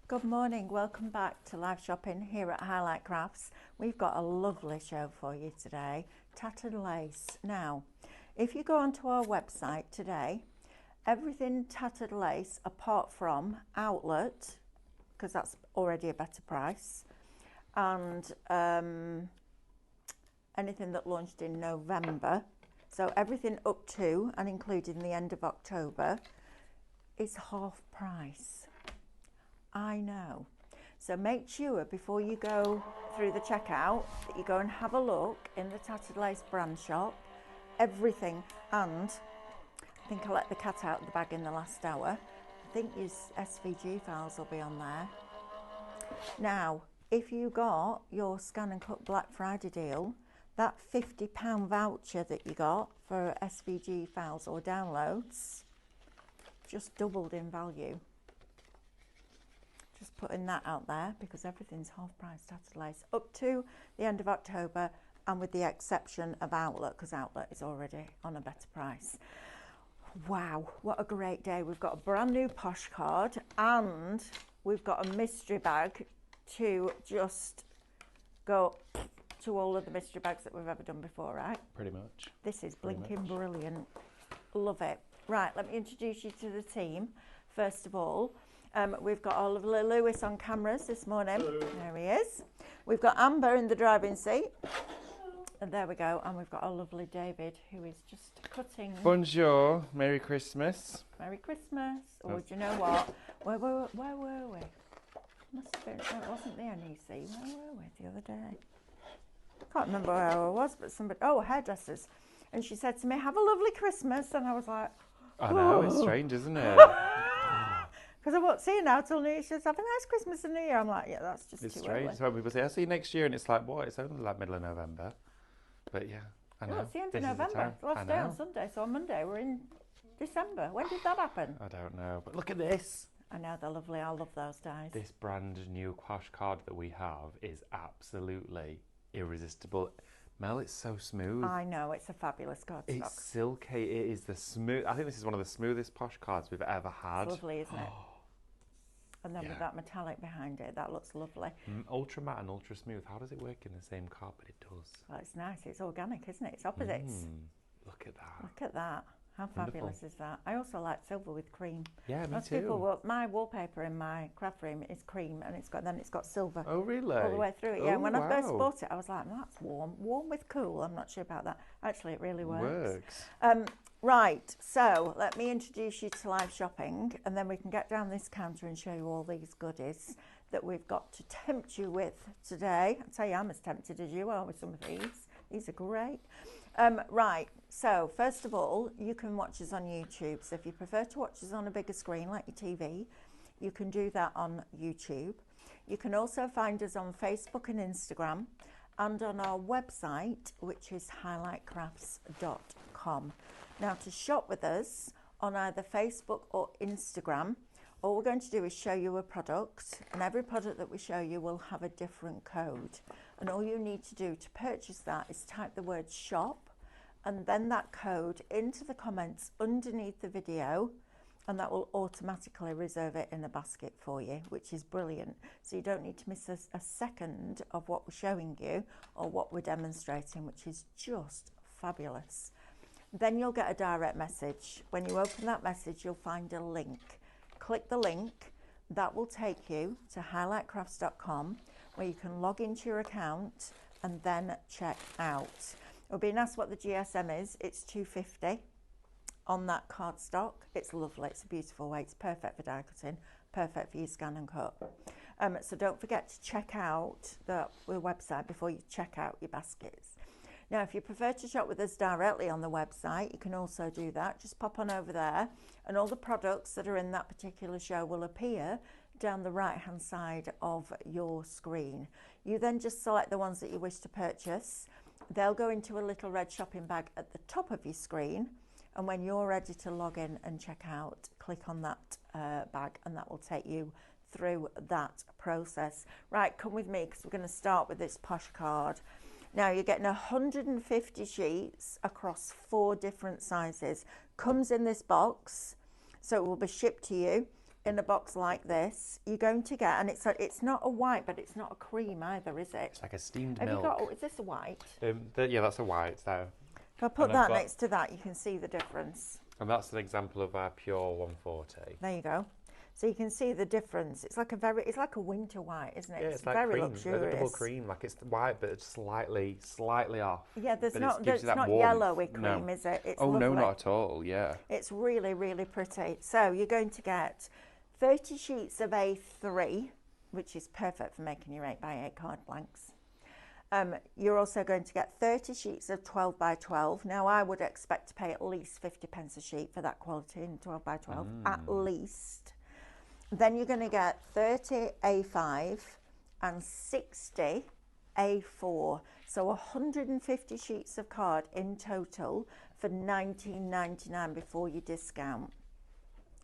Good morning, welcome back to live shopping here at Highlight Crafts. We've got a lovely show for you today, tattered lace. Now, if you go onto our website today, everything tattered lace apart from outlet, because that's already a better price, and anything that launched in November, so everything up to and including the end of October, is half price. I know. So make sure before you go through the checkout that you go and have a look in the Tattered Lace brand shop. Everything, and I think I let the cat out of the bag in the last hour. I think your SVG files will be on there. Now, if you got your Scan and Cut Black Friday deal, that £50 voucher that you got for SVG files or downloads just doubled in value. Just putting that out there because everything's half price tattered lace up to the end of October, and with the exception of outlet, because outlet is already on a better price. Wow, what a great day. We've got a brand new Posh card and we've got a mystery bag to just go to all of the mystery bags that we've ever done before, right? Pretty much. This is blinking brilliant. Love it. Right, let me introduce you to the team. First of all, we've got Oliver Lewis on cameras this morning. Hello. There he is. We've got Amber in the driving seat. And there we go. And we've got our lovely David, who is just cutting. Bonjour. Merry Christmas. Merry Christmas. Or do you know what? Where were we? Must have been, it wasn't the NEC. Where were we the other day? I can't remember where I was, but somebody, hairdressers. And she said to me, have a lovely Christmas. And I was like, I know, it's strange, isn't it? Because I won't see you now till New Year. She says, have a nice Christmas and New Year. I'm like, yeah, that's just It's too strange. early. So when people say, I'll see you next year, and it's like, what? It's only like middle of November. But yeah, I know. No, it's the end of This is the November. time. It's the last day on Sunday. So on Monday, we're in December. When did that happen? I don't know. But look at this. I know, they're lovely. I love those dies. This brand new Posh card that we have is absolutely irresistible. Mel, it's so smooth. I know, it's a fabulous cardstock. It's silky. It is the smooth. I think this is one of the smoothest Posh cards we've ever had. It's lovely, isn't it? And then with that metallic behind it, that looks lovely. Ultra matte and ultra smooth. How does it work in the same card? But it does. Well, it's nice. It's organic, isn't it? It's opposites. Look at that. Look at that. How fabulous is that? I also like silver with cream. Yeah, me Most too. people, my wallpaper in my craft room is cream, and it's got silver. Oh, really? All the way through it. Yeah. Oh, When I first wow. bought it, I was like, that's warm. Warm with cool. I'm not sure about that. Actually, it really works. Right. So let me introduce you to live shopping, and then we can get down this counter and show you all these goodies that we've got to tempt you with today. I'll tell you, I'm as tempted as you are with some of these. These are great. Right, so first of all, you can watch us on YouTube. So if you prefer to watch us on a bigger screen like your TV, you can do that on YouTube. You can also find us on Facebook and Instagram, and on our website, which is highlightcrafts.com. Now, to shop with us on either Facebook or Instagram, all we're going to do is show you a product, and every product that we show you will have a different code. And all you need to do to purchase that is type the word shop and then that code into the comments underneath the video, and that will automatically reserve it in a basket for you, which is brilliant. So you don't need to miss a second of what we're showing you or what we're demonstrating, which is just fabulous. Then you'll get a direct message. When you open that message, you'll find a link. Click the link. That will take you to highlightcrafts.com, where you can log into your account and then check out. We're being asked what the GSM is. It's 250 on that cardstock. It's lovely. It's a beautiful weight. It's perfect for die cutting, perfect for your scan and cut. So don't forget to check out the website before you check out your baskets. Now, if you prefer to shop with us directly on the website, you can also do that. Just pop on over there, and all the products that are in that particular show will appear down the right-hand side of your screen. You then just select the ones that you wish to purchase. They'll go into a little red shopping bag at the top of your screen, and when you're ready to log in and check out, click on that bag, and that will take you through that process. Right, come with me, because we're going to start with this Posh card. Now, you're getting 150 sheets across 4 different sizes. Comes in this box, so it will be shipped to you in a box like this, you're going to get, and it's not a white, but it's not a cream either, is it? It's like a steamed Have milk. you got? Oh, is this a white? Yeah, that's a white. So. If I put that next to that, you can see the difference. And that's an example of our pure 140. There you go. So you can see the difference. It's like a winter white, isn't it? Yeah, it's like very cream. luxurious. It's a double cream, like it's white, but it's slightly off. Yeah, it's not warmth. yellowy cream, is it? It's lovely. No, not at all. Yeah. It's really, really pretty. So you're going to get 30 sheets of A3, which is perfect for making your 8x8 card blanks. You're also going to get 30 sheets of 12 by 12. Now, I would expect to pay at least 50 pence a sheet for that quality in 12 by 12, at least. Then you're going to get 30 A5 and 60 A4. So 150 sheets of card in total for $19.99 before your discount.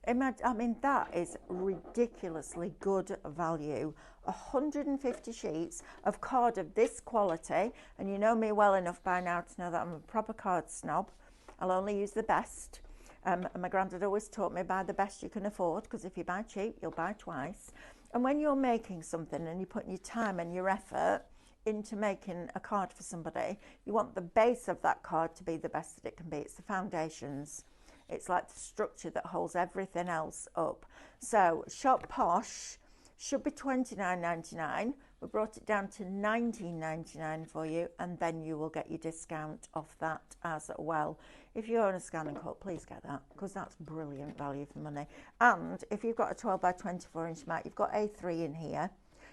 I mean, that is ridiculously good value. 150 sheets of card of this quality, and you know me well enough by now to know that I'm a proper card snob. I'll only use the best. And my granddad always taught me, buy the best you can afford, because if you buy cheap, you'll buy twice. And when you're making something and you're putting your time and your effort into making a card for somebody, you want the base of that card to be the best that it can be. It's the foundations. It's like the structure that holds everything else up. So shop Posh should be $29.99. We brought it down to $19.99 for you, and then you will get your discount off that as well. If you own a scan and cut, please get that, because that's brilliant value for money. And if you've got a 12 by 24 inch mat, you've got A3 in here,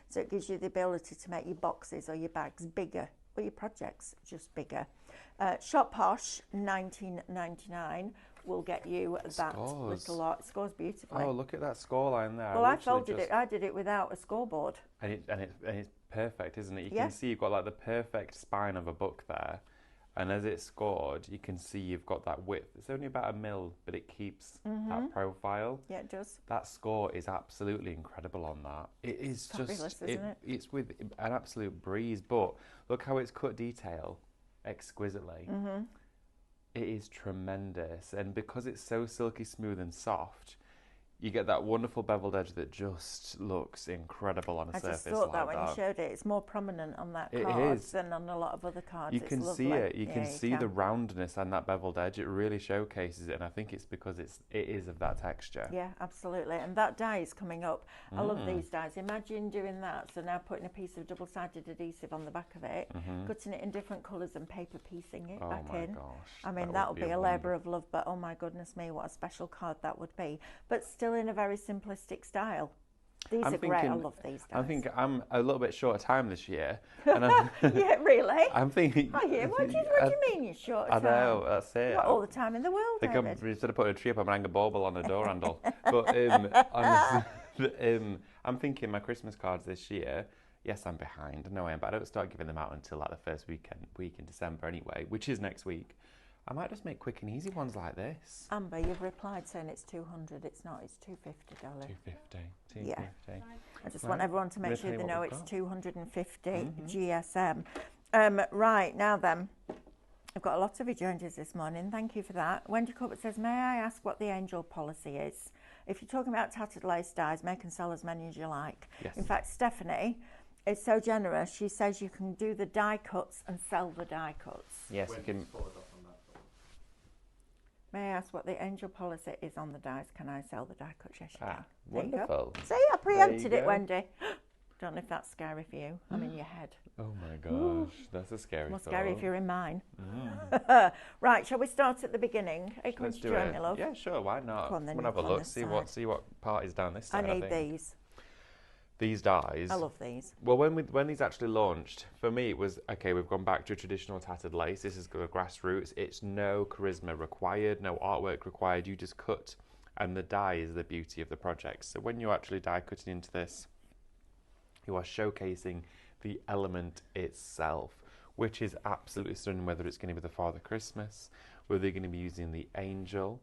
so it gives you the ability to make your boxes or your bags bigger, or your projects just bigger. Shop Posh, $19.99. Will get you that little lot. It scores beautifully. Oh, look at that score line there. Well, I folded it. I did it without a scoreboard. And it's perfect, isn't it? You can see you've got like the perfect spine of a book there, and as it's scored, you can see you've got that width. It's only about 1 mil, but it keeps that profile. Yeah, it does. That score is absolutely incredible on that. It is fabulous, just, isn't it? It's with an absolute breeze. But look how it's cut detail exquisitely. It is tremendous, and because it's so silky smooth and soft, you get that wonderful beveled edge that just looks incredible on a surface like that. I just thought that when you showed it, it's more prominent on that it card is. than on a lot of other cards. You can see it. You can see the roundness and that beveled edge. It really showcases it, and I think it's because it is of that texture. Yeah, absolutely. And that die is coming up. I love these dies. Imagine doing that. So now putting a piece of double-sided adhesive on the back of it, cutting it in different colours and paper piecing it back in. Gosh, I mean, that would be a labour of love, but oh my goodness me, what a special card that would be. But still in a very simplistic style. These are great. I love these dies. I think I'm a little bit short of time this year. And yeah, really? I'm thinking. Are you? What do you mean you're short of time? I know, that's it. Not all the time in the world, David. Instead of putting a tree up, I'm going to hang a bauble on a door handle. But I'm thinking my Christmas cards this year, yes, I'm behind. No, I am, but I don't start giving them out until like the first week in December anyway, which is next week. I might just make quick and easy ones like this. Amber, you've replied saying it's 200. It's not. It's 250, darling. 250. Yeah. I just want everyone to make sure they know it's 250 GSM. Right, now then. I've got a lot of you joined us this morning. Thank you for that. Wendy Corbett says, may I ask what the angel policy is? If you're talking about tattered lace dies, make and sell as many as you like. Yes. In fact, Stephanie is so generous. She says you can do the die cuts and sell the die cuts. Yes, you can. May I ask what the angel policy is on the dies? Can I sell the die cuts? Yes, you can. Wonderful. See, I preempted it, Wendy. Don't know if that's scary for you. I'm in your head. Oh my gosh, that's a scary More thought. scary if you're in mine. Right, shall we start at the beginning? Are you going to join me, love? Yeah, sure, why not? Come on, then, we'll have a look, see what part is down this side. I need these. These dies. I love these. Well, when these actually launched, for me it was, okay, we've gone back to traditional tattered lace. This is the grassroots. It's no charisma required, no artwork required. You just cut, and the die is the beauty of the project. So when you're actually die cutting into this, you are showcasing the element itself, which is absolutely stunning, whether it's going to be the Father Christmas, whether they're going to be using the angel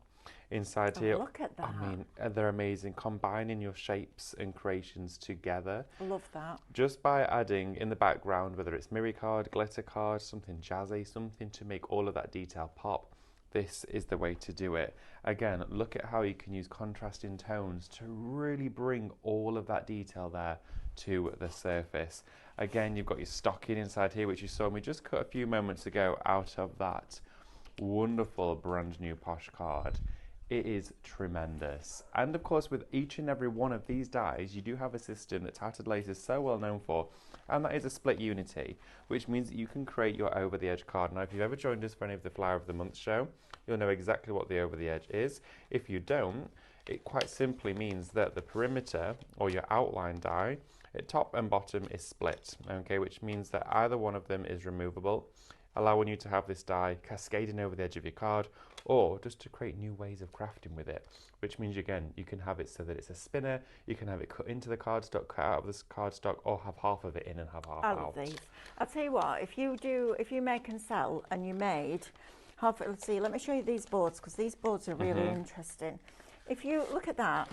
inside here. Look at that. I mean, they're amazing. Combining your shapes and creations together. I love that. Just by adding in the background, whether it's mirror card, glitter card, something jazzy, something to make all of that detail pop. this is the way to do it. Again, look at how you can use contrasting tones to really bring all of that detail there to the surface. Again, you've got your stocking inside here, which you saw me just cut a few moments ago out of that wonderful brand new Posh card. It is tremendous. And of course, with each and every one of these dies, you do have a system that Tattered Lace is so well known for, and that is a split unity, which means that you can create your over the edge card. Now, if you've ever joined us for any of the Flower of the Month show, you'll know exactly what the over the edge is. If you don't, it quite simply means that the perimeter or your outline die at top and bottom is split, okay, which means that either one of them is removable, allowing you to have this die cascading over the edge of your card, or just to create new ways of crafting with it, which means, again, you can have it so that it's a spinner, you can have it cut into the cardstock, cut out of this cardstock, or have half of it in and have half out. I love these. I'll tell you what, if you make and sell and you made half, let's see, let me show you these boards, because these boards are really interesting. If you look at that,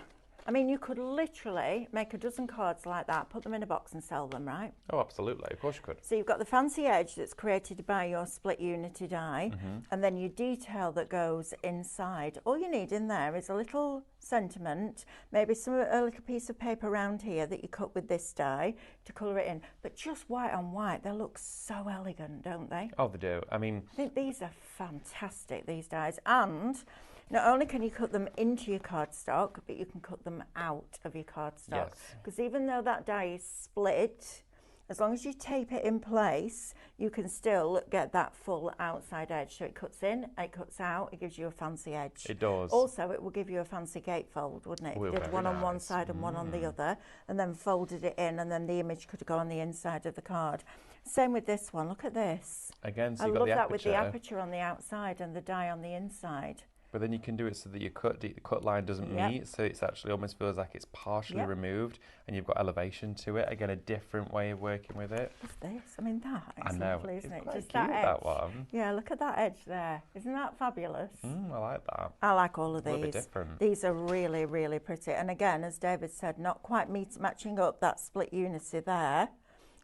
I mean, you could literally make a dozen cards like that, put them in a box and sell them, right? Oh, absolutely. Of course you could. So you've got the fancy edge that's created by your split unity die, and then your detail that goes inside. All you need in there is a little sentiment, maybe a little piece of paper around here that you cut with this die to colour it in. But just white on white, they look so elegant, don't they? Oh, they do. I mean, I think these are fantastic, these dies. And not only can you cut them into your cardstock, but you can cut them out of your cardstock. Because even though that die is split, as long as you tape it in place, you can still get that full outside edge. So it cuts in, it cuts out, it gives you a fancy edge. It does. Also, it will give you a fancy gatefold, wouldn't it? If you did one on one side and one on the other, and then folded it in, and then the image could go on the inside of the card. Same with this one. Look at this. Again, so I you've got love the that aperture. with the aperture on the outside and the die on the inside. But then you can do it so that your cut line doesn't meet, so it's actually almost feels like it's partially removed, and you've got elevation to it. Again, a different way of working with it. What's this? I mean, that is I know. lovely, isn't it? Quite Just cute, that edge. that one. Yeah, look at that edge there. Isn't that fabulous? I like that. I like all of A little bit these. different. These are really, really pretty. And again, as David said, not quite matching up that split unity there.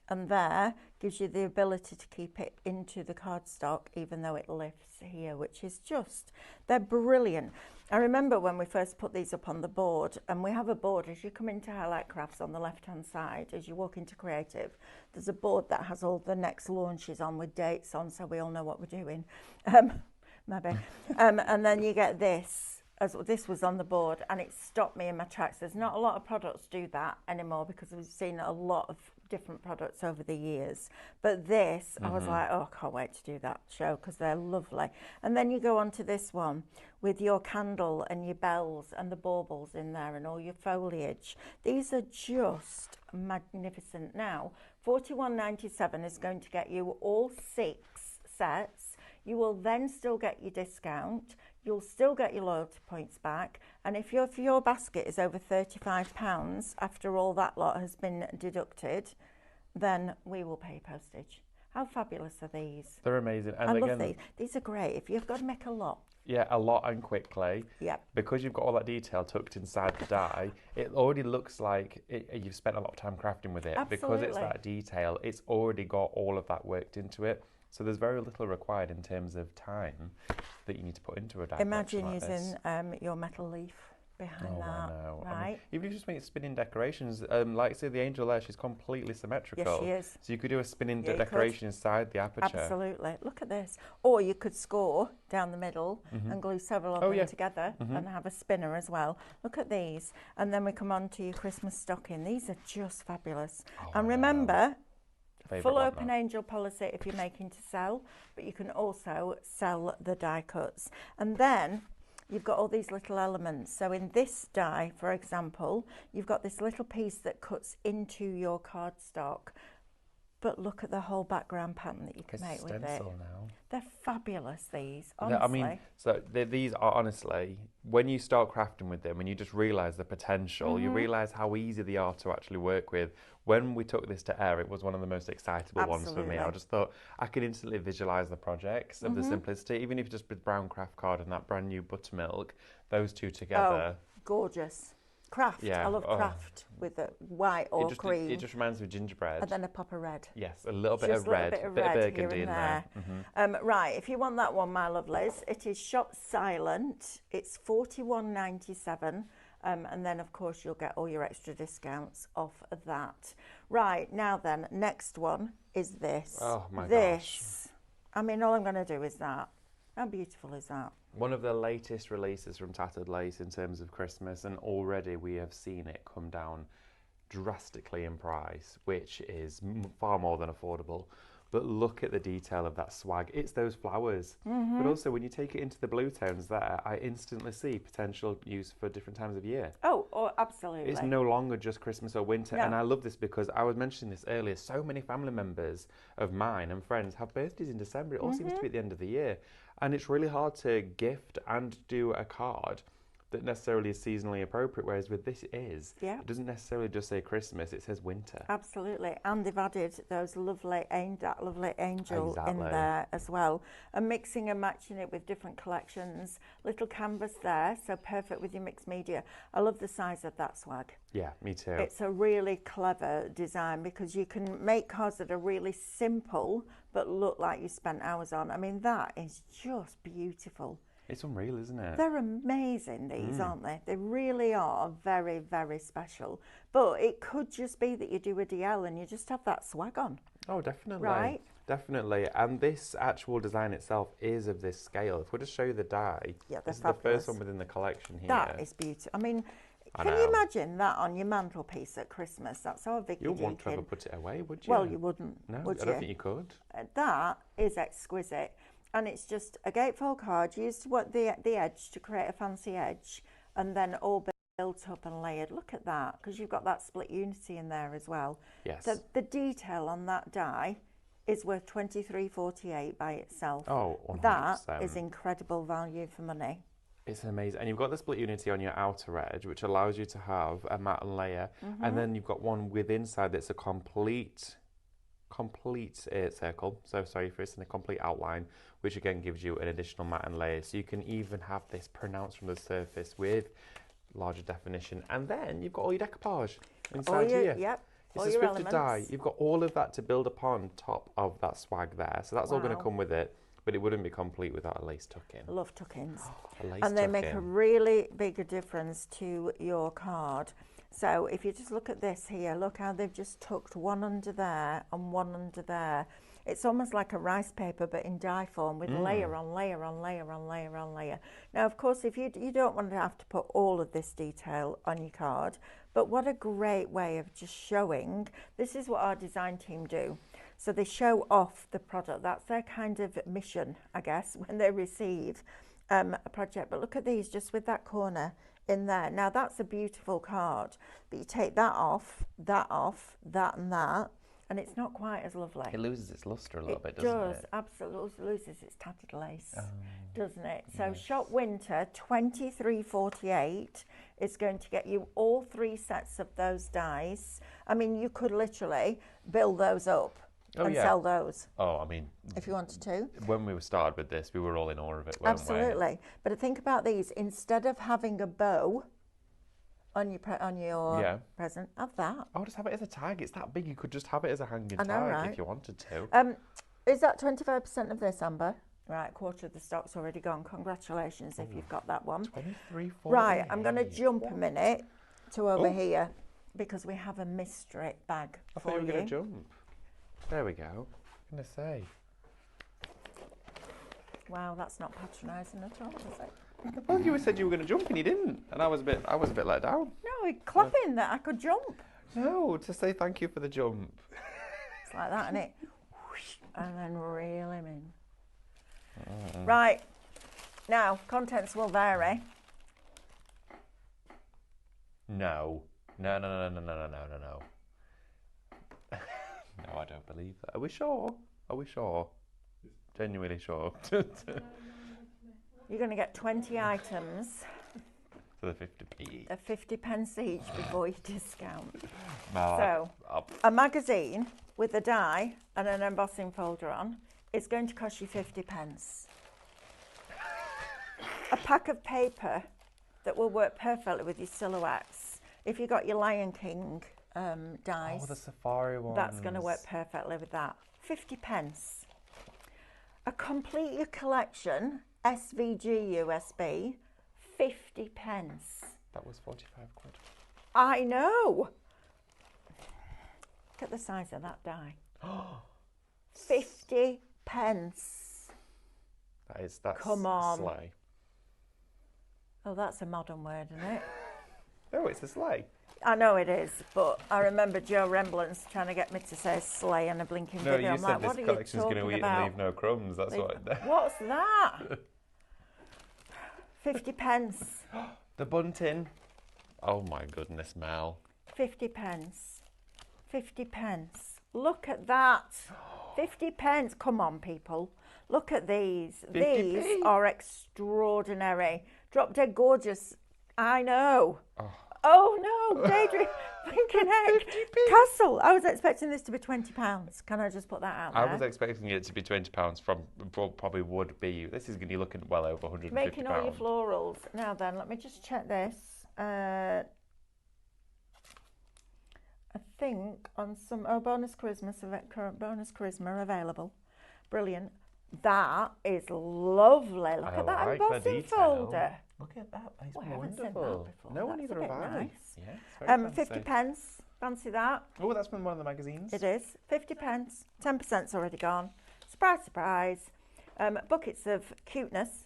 And there gives you the ability to keep it into the cardstock, even though it lifts here, which is just, they're brilliant. I remember when we first put these up on the board, and we have a board as you come into Highlight Crafts on the left-hand side, as you walk into Creative, there's a board that has all the next launches on with dates on, so we all know what we're doing. Maybe. And then you get this. As this was on the board, and it stopped me in my tracks. There's not a lot of products do that anymore, because we've seen a lot of different products over the years. But this, I was like, oh, I can't wait to do that show, because they're lovely. And then you go on to this one with your candle and your bells and the baubles in there and all your foliage. These are just magnificent. Now, $41.97 is going to get you all 6 sets. You will then still get your discount. You'll still get your loyalty points back. And if your basket is over £35 after all that lot has been deducted, then we will pay postage. How fabulous are these? They're amazing. And I again, love these. These are great. If you've got to make a lot. Yeah, a lot and quickly. Yep. Because you've got all that detail tucked inside the die, it already looks like you've spent a lot of time crafting with it. Absolutely. Because it's that detail, it's already got all of that worked into it. So there's very little required in terms of time that you need to put into a die. Imagine like using your metal leaf behind that. I know. Right? I mean, even if you just make spinning decorations, like say the angel there, she's completely symmetrical. Yes, she is. So you could do a spinning Yeah, you decoration inside the aperture. Absolutely. Look at this. Or you could score down the middle and glue several of them together and have a spinner as well. Look at these. And then we come on to your Christmas stocking. These are just fabulous. And remember, full open angel policy if you're making to sell, but you can also sell the die cuts. And then you've got all these little elements. So in this die, for example, you've got this little piece that cuts into your cardstock. But look at the whole background pattern that you can make with it. Now. They're fabulous, these, honestly. I mean, so these are honestly, when you start crafting with them and you just realise the potential, you realise how easy they are to actually work with. When we took this to air, it was one of the most excitable ones for me. I just thought I could instantly visualise the projects of the simplicity, even if you just with brown craft card and that brand new buttermilk, those two together. Oh, gorgeous. Craft. Yeah. I love craft with the white or cream. It just reminds me of gingerbread. And then a pop of red. Yes, a little bit Just of a little red, bit of bit red of burgundy here in and there. there. Right, if you want that one, my lovelies, it is Shop Silent. It's $41.97. And then, of course, you'll get all your extra discounts off of that. Right, now then, next one is this. Oh, my gosh. I mean, all I'm going to do is that. How beautiful is that? One of the latest releases from Tattered Lace in terms of Christmas, and already we have seen it come down drastically in price, which is far more than affordable. But look at the detail of that swag. It's those flowers. But also, when you take it into the blue tones there, I instantly see potential use for different times of year. Oh, absolutely. It's no longer just Christmas or winter. No. And I love this because I was mentioning this earlier. So many family members of mine and friends have birthdays in December. It all seems to be at the end of the year. And it's really hard to gift and do a card that necessarily is seasonally appropriate, whereas with this it doesn't necessarily just say Christmas, it says winter. Absolutely, and they've added those lovely angel in there as well, and mixing and matching it with different collections. Little canvas there, so perfect with your mixed media. I love the size of that swag. Yeah, me too. It's a really clever design because you can make cards that are really simple but look like you spent hours on. I mean, that is just beautiful. It's unreal, isn't it? They're amazing, these, aren't they? They really are very, very special. But it could just be that you do a DL and you just have that swag on. Oh, definitely. Right? Definitely. And this actual design itself is of this scale. If we just show you the die, this is the first one within the collection here. That is beautiful. I mean, can you imagine that on your mantelpiece at Christmas? That's how Vicky You wouldn't want to ever put it away, would you? Well, you wouldn't, no, would you? I don't think you could. That is exquisite. And it's just a gatefold card, used the edge to create a fancy edge, and then all built up and layered. Look at that, because you've got that split unity in there as well. Yes. The detail on that die is worth $23.48 by itself. Oh, 100%. That is incredible value for money. It's amazing. And you've got the split unity on your outer edge, which allows you to have a matte layer. And then you've got one with inside that's a complete circle. So sorry for it's in a complete outline, which again gives you an additional matte and layer. So you can even have this pronounced from the surface with larger definition. And then you've got all your decoupage inside here. Yep. It's a scripted die. You've got all of that to build upon top of that swag there. So that's all going to come with it. But it wouldn't be complete without a lace tuck-in. I love tuck-ins. A lace and they tuck-in. make a really big difference to your card. So if you just look at this here, look how they've just tucked one under there and one under there. It's almost like a rice paper, but in die form with layer on layer on layer on layer on layer. Now, of course, if you don't want to have to put all of this detail on your card, but what a great way of just showing. This is what our design team do. So they show off the product. That's their kind of mission, I guess, when they receive a project. But look at these, just with that corner in there. Now, that's a beautiful card, but you take that off, that, and it's not quite as lovely. It loses its luster a little bit, doesn't it? It does, absolutely loses its tattered lace, doesn't it? So Shop Winter, $23.48 is going to get you all 3 sets of those dies. I mean, you could literally build those up and sell those. Oh, I mean, if you wanted to. When we started with this, we were all in awe of it, weren't we? Absolutely. But think about these. Instead of having a bow on your present, have that. Oh, just have it as a tag. It's that big. You could just have it as a hanging tag if you wanted to. Is that 25% of this, Amber? Right, a quarter of the stock's already gone. Congratulations if you've got that one. $23.48. Right, I'm going to jump a minute to over here because we have a mystery bag I for thought you were going to you. jump. There we go. I was going to say. Wow, that's not patronising at all, is it? Well, you said you were going to jump and you didn't, and I was a bit let down. No, clapping that I could jump. No, to say thank you for the jump. It's like that, isn't it? And then reel him in. Right, now contents will vary. No. No. No, I don't believe that. Are we sure? Genuinely sure. You're going to get 20 items. For the 50p. At 50p each before you discount. No, so, a magazine with a die and an embossing folder on is going to cost you 50p. A pack of paper that will work perfectly with your silhouettes If you got your Lion King dies, Oh, the safari one. that's going to work perfectly with that. 50p. A complete your collection, SVG USB, 50p. That was 45 quid. I know. Look at the size of that die. 50p. That's Come on. sleigh. Oh, that's a modern word, isn't it? Oh, it's a sleigh. I know it is, but I remember Joe Remblance trying to get me to say sleigh in a blinking No, video. you I'm said like, this what are you collection's going to talking eat about? and leave no crumbs. That's what. What's that? 50p. The bunting. Oh my goodness, Mel. 50p. 50p. Look at that. 50p. Come on, people. Look at these. 50p. These are extraordinary. Drop dead gorgeous. I know. Oh no, Daydream, Blinking Egg, Castle. I was expecting this to be £20. Can I just put that out there? I was expecting it to be £20 from probably would be. This is going to be looking well over £150. Making all your florals. Now then, let me just check this. I think on some bonus Christmas, current bonus Charisma available. Brilliant. That is lovely. Look at that like the embossing detail. folder. Look at that. It's Oh, I haven't seen that wonderful. before. No one That's either a bit have I. nice. Yeah, it's very fancy. 50p. Fancy that? Oh, that's from one of the magazines. It is. 50p. 10%'s already gone. Surprise, surprise. Buckets of cuteness.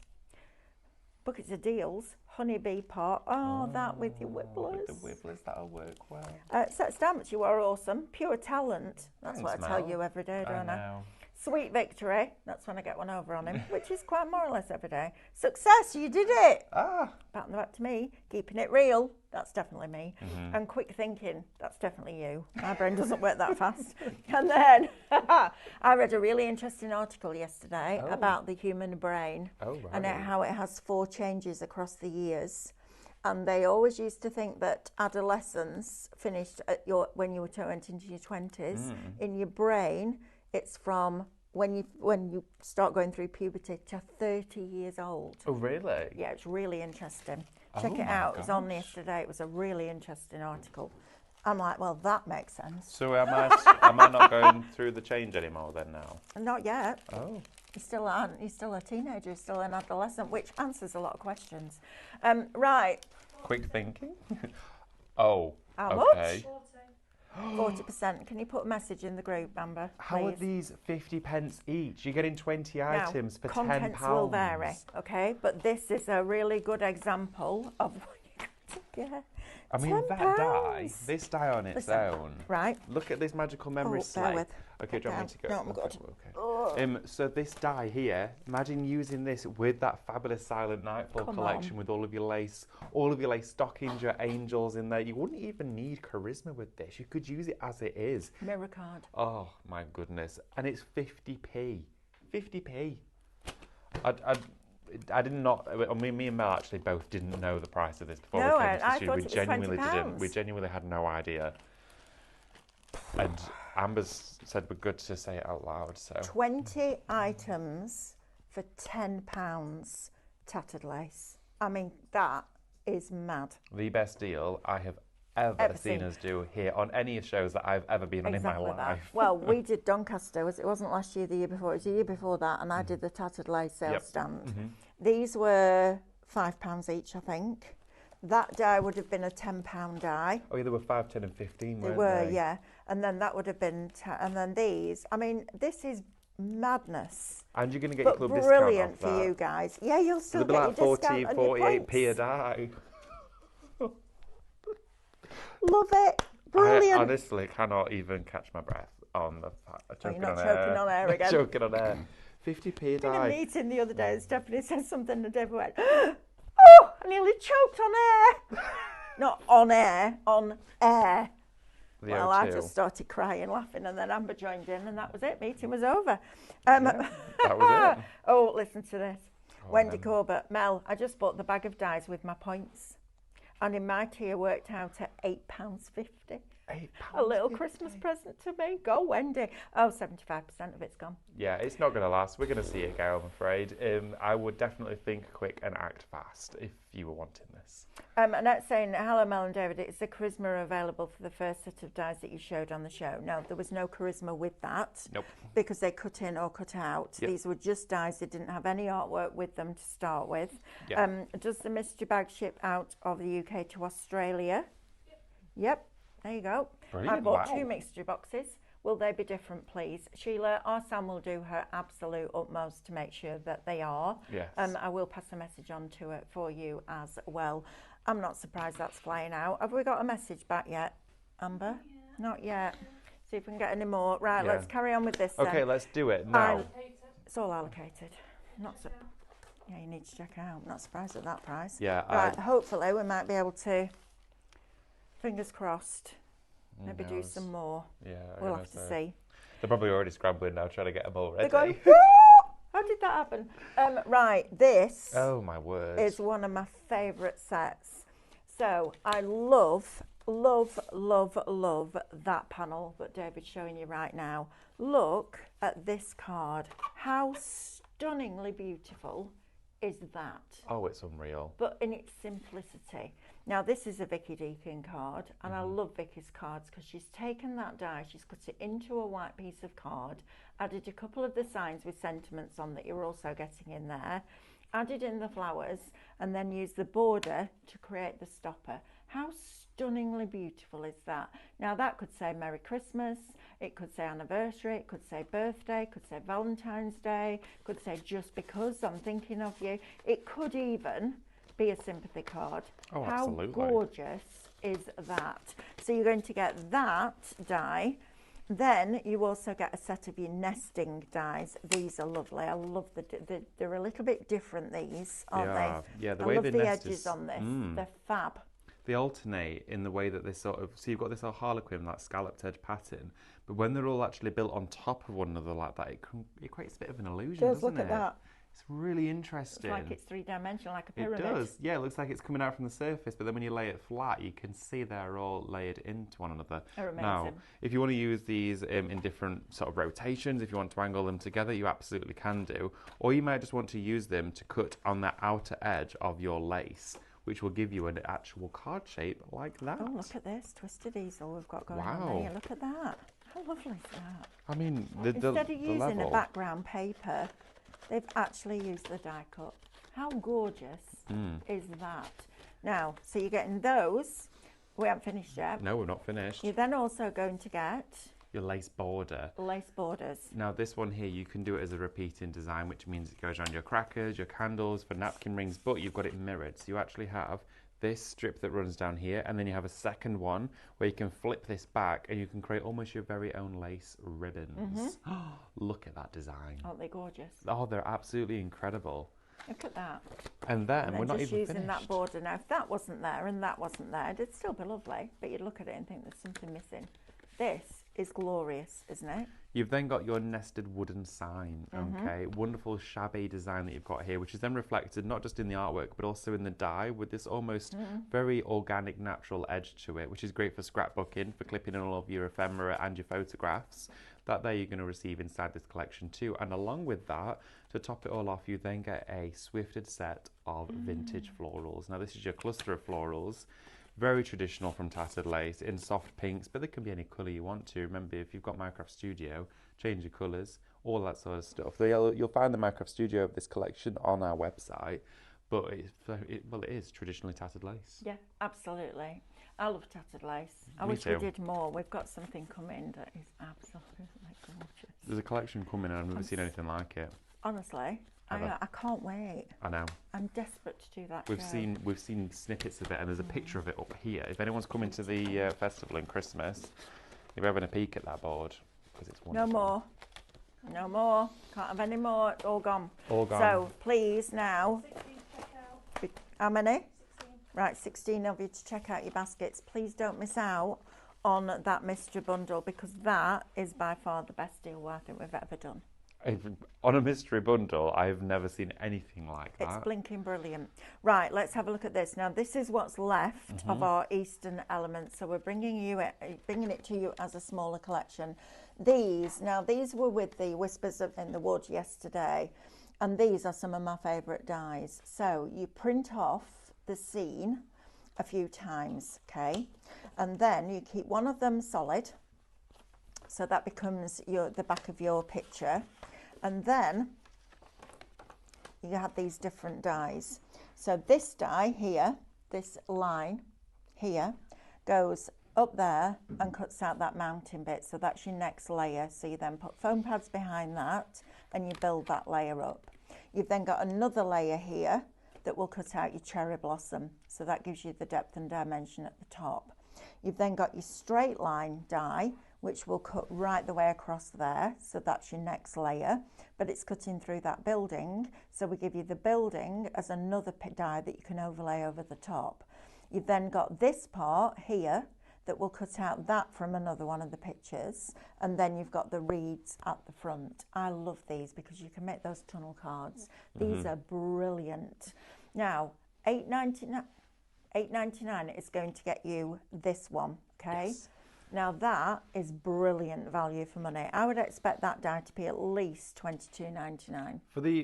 Buckets of deals. Honeybee pot. Oh, that with your wibblers. With the wibblers, that'll work well. Set stamps, you are awesome. Pure talent. That's Thanks, what I tell Mel. you every day, don't I? know. Sweet victory. That's when I get one over on him, which is quite more or less every day. Success, you did it. Pat on the back to me. Keeping it real. That's definitely me. And quick thinking. That's definitely you. My brain doesn't work that fast. And then I read a really interesting article yesterday about the human brain and how it has 4 changes across the years. And they always used to think that adolescence finished at when you went into your 20s. In your brain, it's from when you start going through puberty to 30 years old. Oh, really? Yeah, it's really interesting. Check it out. It was on yesterday. It was a really interesting article. I'm like, well, that makes sense. So am I not going through the change anymore then now? Not yet. Oh. You still aren't. You're still a teenager. You're still an adolescent, which answers a lot of questions. Right. Quick thinking? Oh. How okay. much? 40%. Can you put a message in the group, Amber? How are please? these 50p each? You're getting 20 Now, items for £10. contents will vary, okay? But this is a really good example of what you got to get. I mean, £10. that die, this die on its own. Right. Look at this magical memory Bear sleigh. with. Okay, do you want me to go? No, I'm good. Okay. So this die here, imagine using this with that fabulous Silent Nightfall collection with all of your lace stockings, your angels in there. You wouldn't even need charisma with this. You could use it as it is. Mirror card. Oh my goodness. And it's 50p. 50p. I did not. I mean, me and Mel actually both didn't know the price of this before No, we came to I the thought We it was genuinely £20. didn't. We genuinely had no idea. And Amber's said we're good to say it out loud. So 20 items for £10. Tattered lace. I mean, that is mad. the best deal I have ever seen us do here on any shows that I've ever been on in my life. Well, we did Doncaster. It wasn't last year, the year before. It was the year before that, and I did the Tattered lace sales stand. These were £5 each, I think. That die would have been a £10 die. Oh yeah, there were 5, 10 and 15, weren't They were, they? yeah. And then that would have been, and then these. I mean, this is madness. And you're going to get But your club discount brilliant off for that. you guys. Yeah, you'll still It'll be get like your 40, discount on your 48p a points. die. Love it. Brilliant. I honestly cannot even catch my breath on the you're not choking on air again. Choking on air. 50p a In a die. meeting the other day, Stephanie said something and Deborah went, oh, I nearly choked on air. Not on air, on air. The Well, I O2. just started crying, laughing, and then Amber joined in, and that was it. Meeting was over. That was it. Oh, listen to this. Wendy then. Corbett, Mel, I just bought the bag of dies with my points. And in my tier worked out at £8.50. £8 A little Christmas present to me. Go, Wendy. Oh, 75% of it's gone. Yeah, it's not going to last. We're going to see it go, I'm afraid. I would definitely think quick and act fast if you were wanting this. And that's saying, hello, Mel and David, is the charisma available for the first set of dies that you showed on the show? No, there was no charisma with that. Nope. Because they cut in or cut out. Yep. These were just dies that didn't have any artwork with them to start with. Yep. Does the mystery bag ship out of the UK to Australia? Yep. There you go. Brilliant. I bought Wow. 2 mystery boxes. Will they be different, please? Sheila, our Sam will do her absolute utmost to make sure that they are. Yes. I will pass a message on to it for you as well. I'm not surprised that's flying out. Have we got a message back yet, Amber? Not yet. See if we can get any more. Right, Yeah. let's carry on with this Okay, then. let's do it now. It's all allocated. Yeah, you need to check it out. I'm not surprised at that price. Yeah. Right, hopefully we might be able to, fingers crossed, maybe do knows? some more. Yeah, We'll have to see. They're probably already scrambling now, trying to get them all ready. They're going, how did that happen? Right, this Oh my word! is one of my favourite sets. So I love that panel that David's showing you right now. Look at this card. How stunningly beautiful is that? Oh, it's unreal. But in its simplicity. Now this is a Vicky Deakin card, and I love Vicky's cards because she's taken that die, she's cut it into a white piece of card, added a couple of the signs with sentiments on that you're also getting in there, added in the flowers, and then used the border to create the stopper. How stunningly beautiful is that? Now that could say Merry Christmas, it could say anniversary, it could say birthday, it could say Valentine's Day, it could say just because I'm thinking of you. It could even be a sympathy card. Oh, How absolutely. gorgeous is that? So you're going to get that die. Then you also get a set of your nesting dies. These are lovely. I love they're a little bit different, these, aren't they? Yeah, the I way love they the nest edges is, on this. They're fab. They alternate in the way that they sort of, so you've got this harlequin, that scalloped edge pattern, but when they're all actually built on top of one another like that, it creates a bit of an illusion, doesn't Look it? at that. It's really interesting. It's like it's 3-dimensional, like a It pyramid. does. Yeah, it looks like it's coming out from the surface, but then when you lay it flat, you can see they're all layered into one another. They're amazing. Now, if you want to use these in different sort of rotations, if you want to angle them together, you absolutely can do. Or you might just want to use them to cut on the outer edge of your lace, which will give you an actual card shape like that. Oh, look at this twisted easel we've got going Wow. on there. Look at that. How lovely is that? I mean, Instead of using level. a background paper, they've actually used the die cut. How gorgeous is that? Now, so you're getting those. We haven't finished yet. No, we're not finished. You're then also going to get Your lace border. lace borders. Now this one here, you can do it as a repeating design, which means it goes around your crackers, your candles, for napkin rings, but you've got it mirrored. So you actually have this strip that runs down here, and then you have a second one where you can flip this back and you can create almost your very own lace ribbons. Look at that design. Aren't they gorgeous? Oh, they're absolutely incredible. Look at that. And then And we're then not just even using finished. that border. Now, if that wasn't there and that wasn't there, it'd still be lovely, but you'd look at it and think there's something missing. This is glorious, isn't it? You've then got your nested wooden sign, okay? Wonderful shabby design that you've got here, which is then reflected not just in the artwork, but also in the die with this almost very organic, natural edge to it, which is great for scrapbooking, for clipping in all of your ephemera and your photographs. That there you're going to receive inside this collection too. And along with that, to top it all off, you then get a swifted set of vintage florals. Now this is your cluster of florals. Very traditional from Tattered Lace in soft pinks, but they can be any colour you want to. Remember, if you've got Minecraft Studio, change your colours, all that sort of stuff. You'll find the Minecraft Studio of this collection on our website, but it is traditionally Tattered Lace. Yeah, absolutely. I love Tattered Lace. I Me wish too. we did more. We've got something coming that is absolutely gorgeous. There's a collection coming and I've never seen anything like it. Honestly, I can't wait. I know. I'm desperate to do that. We've show. seen snippets of it, and there's a picture of it up here. If anyone's coming to the festival in Christmas, you're having a peek at that board because it's No wonderful. more. No more. Can't have any more. It's all gone. All gone. So please now. 16 checkout. How many? 16. Right, 16 of you to check out your baskets. Please don't miss out on that mystery bundle because that is by far the best deal I think we've ever done. On a mystery bundle, I've never seen anything like that. It's blinking brilliant. Right, let's have a look at this. Now, this is what's left of our Eastern elements. So we're bringing it to you as a smaller collection. These were with the Whispers in the Wood yesterday, and these are some of my favourite dies. So you print off the scene a few times, okay, and then you keep one of them solid, so that becomes the back of your picture, and then you have these different dies. So this die here, this line here, goes up there and cuts out that mounting bit, so that's your next layer. So you then put foam pads behind that and you build that layer up. You've then got another layer here that will cut out your cherry blossom, so that gives you the depth and dimension at the top. You've then got your straight line die, which will cut right the way across there, so that's your next layer, but it's cutting through that building, so we give you the building as another die that you can overlay over the top. You've then got this part here that will cut out that from another one of the pictures, and then you've got the reeds at the front. I love these because you can make those tunnel cards. These are brilliant. Now, $8.99 is going to get you this one, okay? Yes. Now that is brilliant value for money. I would expect that die to be at least $22.99.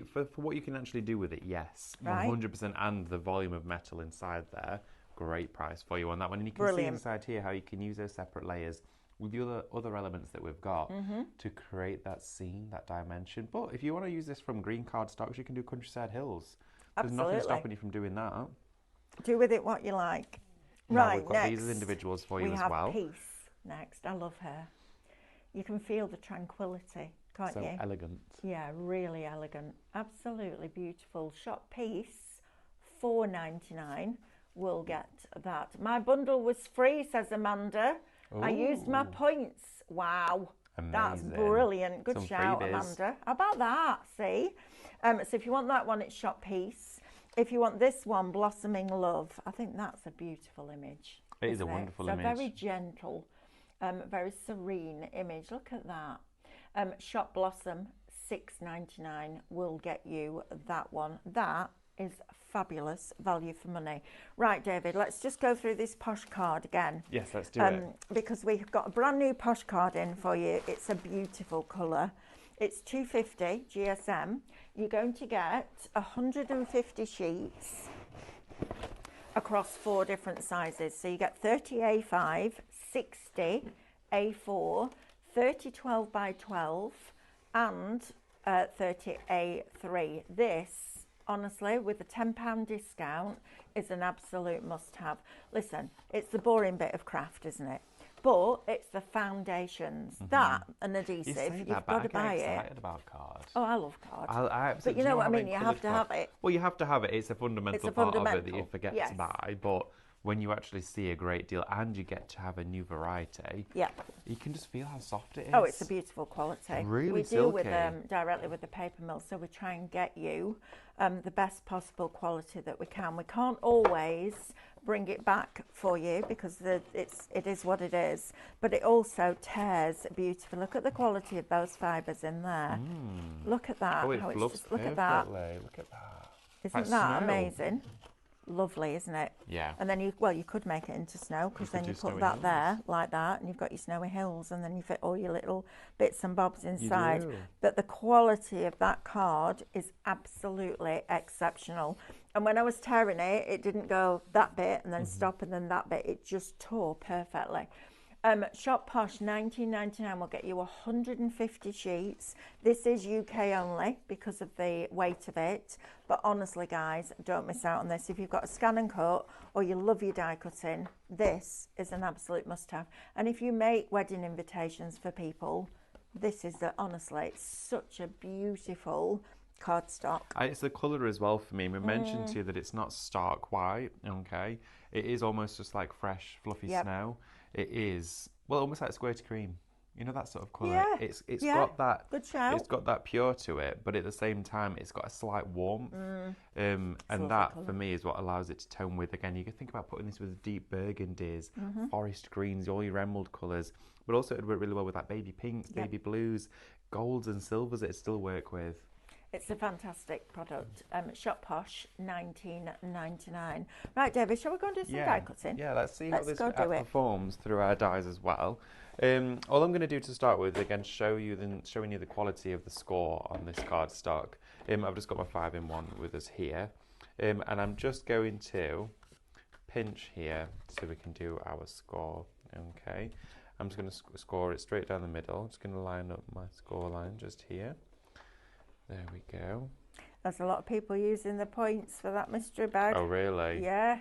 For what you can actually do with it, yes, right? 100%, and the volume of metal inside there, great price for you on that one. And you can see inside here how you can use those separate layers with the other elements that we've got to create that scene, that dimension. But if you want to use this from green card stocks, you can do Countryside Hills. There's nothing stopping you from doing that. Do with it what you like. Now right, we've got next, these as individuals for you we as have well. Peace next. I love her. You can feel the tranquility, can't you? So elegant. Yeah, really elegant. Absolutely beautiful. Shop Peace, $4.99. Will get that. My bundle was free, says Amanda. Ooh. I used my points. Wow. Amazing. That's brilliant. Good shout, Amanda. How about that? See? So if you want that one, it's Shop Peace. If you want this one, Blossoming Love, I think that's a beautiful image. It is a wonderful image. It's a very gentle, very serene image. Look at that. Shop Blossom, $6.99 will get you that one. That is fabulous value for money. Right, David, let's just go through this Posh card again. Yes, let's do it. Because we've got a brand new Posh card in for you. It's a beautiful colour. It's $2.50 GSM. You're going to get 150 sheets across 4 different sizes. So you get 30 A5, 60 A4, 30 12 by 12, and 30 A3. This, honestly, with a £10 discount, is an absolute must-have. Listen, it's the boring bit of craft, isn't it? But it's the foundations. That and adhesive, you've got to buy it. I'm excited about cards. Oh, I love cards. But you know what I mean? You have to have it. Well, you have to have it. It's a fundamental part of it that you forget to buy. But when you actually see a great deal and you get to have a new variety, you can just feel how soft it is. Oh, it's a beautiful quality. Really silky. We deal with directly with the paper mill, so we try and get you the best possible quality that we can. We can't always bring it back for you because it is what it is, but it also tears beautifully. Look at the quality of those fibres in there. Look at that. Oh, it fluffs perfectly. Look at that. Look at that. Isn't that amazing? Lovely, isn't it? Yeah. And then you could make it into snow, because then you put that there like that, and you've got your snowy hills, and then you fit all your little bits and bobs inside. You do. But the quality of that card is absolutely exceptional. And when I was tearing it, it didn't go that bit and then stop and then that bit. It just tore perfectly. Shop Posh, $19.99 will get you 150 sheets. This is UK only because of the weight of it. But honestly, guys, don't miss out on this. If you've got a scan and cut or you love your die cutting, this is an absolute must-have. And if you make wedding invitations for people, this is honestly, it's such a beautiful cardstock. It's the colour as well for me. We mentioned to you that it's not stark white, okay? It is almost just like fresh, fluffy snow. It is, well, almost like squirty cream. You know that sort of colour? Yeah. It's Yeah. got that. Good shout. It's got that pure to it, but at the same time, it's got a slight warmth. And that, colour. for me, is what allows it to tone with. Again, you can think about putting this with deep burgundies, forest greens, all your emerald colours, but also it'd work really well with that baby pinks, baby blues, golds and silvers it'd still work with. It's a fantastic product. Shop Posh, $19.99. Right, David, shall we go and do some die cutting? Yeah, let's see how this go do it. performs through our dies as well. All I'm going to do to start with, again, showing you the quality of the score on this card stock. I've just got my 5-in-1 with us here, and I'm just going to pinch here so we can do our score. Okay, I'm just going to score it straight down the middle. I'm just going to line up my score line just here. There we go. There's a lot of people using the points for that mystery bag. Oh, really? Yeah.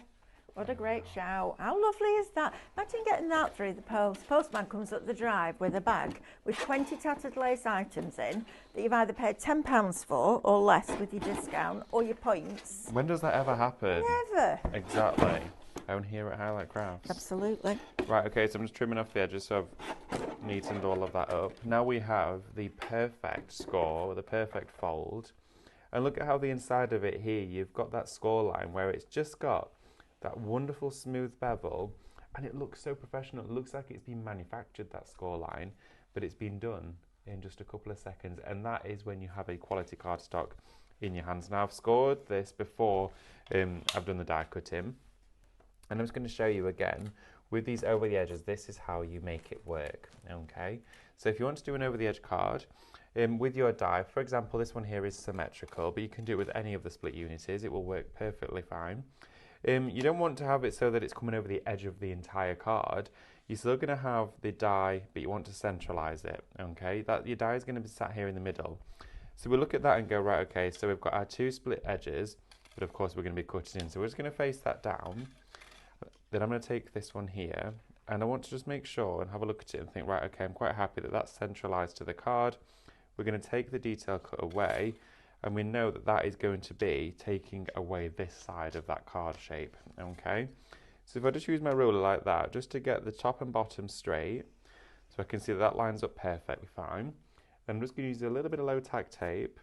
What a great shout. How lovely is that? Imagine getting that through the post. Postman comes up the drive with a bag with 20 tattered lace items in that you've either paid £10 for or less with your discount or your points. When does that ever happen? Never. Exactly. Down here at Highlight Crafts. Absolutely. Right, okay, so I'm just trimming off the edges so I've neatened all of that up. Now we have the perfect score, the perfect fold. And look at how the inside of it here, you've got that score line where it's just got that wonderful smooth bevel, and it looks so professional. It looks like it's been manufactured, that score line, but it's been done in just a couple of seconds, and that is when you have a quality cardstock in your hands. Now I've scored this before I've done the die cutting, and I'm just going to show you again with these over the edges. This is how you make it work. Okay, so if you want to do an over the edge card with your die, for example, this one here is symmetrical, but you can do it with any of the split unities. It will work perfectly fine. You don't want to have it so that it's coming over the edge of the entire card. You're still going to have the die, but you want to centralize it. Okay, that your die is going to be sat here in the middle. So we look at that and go, right, okay, so we've got our two split edges, but of course we're going to be cutting in. So we're just going to face that down. Then I'm going to take this one here, and I want to just make sure and have a look at it and think, right, okay, I'm quite happy that that's centralized to the card. We're going to take the detail cut away, and we know that that is going to be taking away this side of that card shape. Okay, so if I just use my ruler like that, just to get the top and bottom straight, so I can see that that lines up perfectly fine. I'm just going to use a little bit of low tack tape.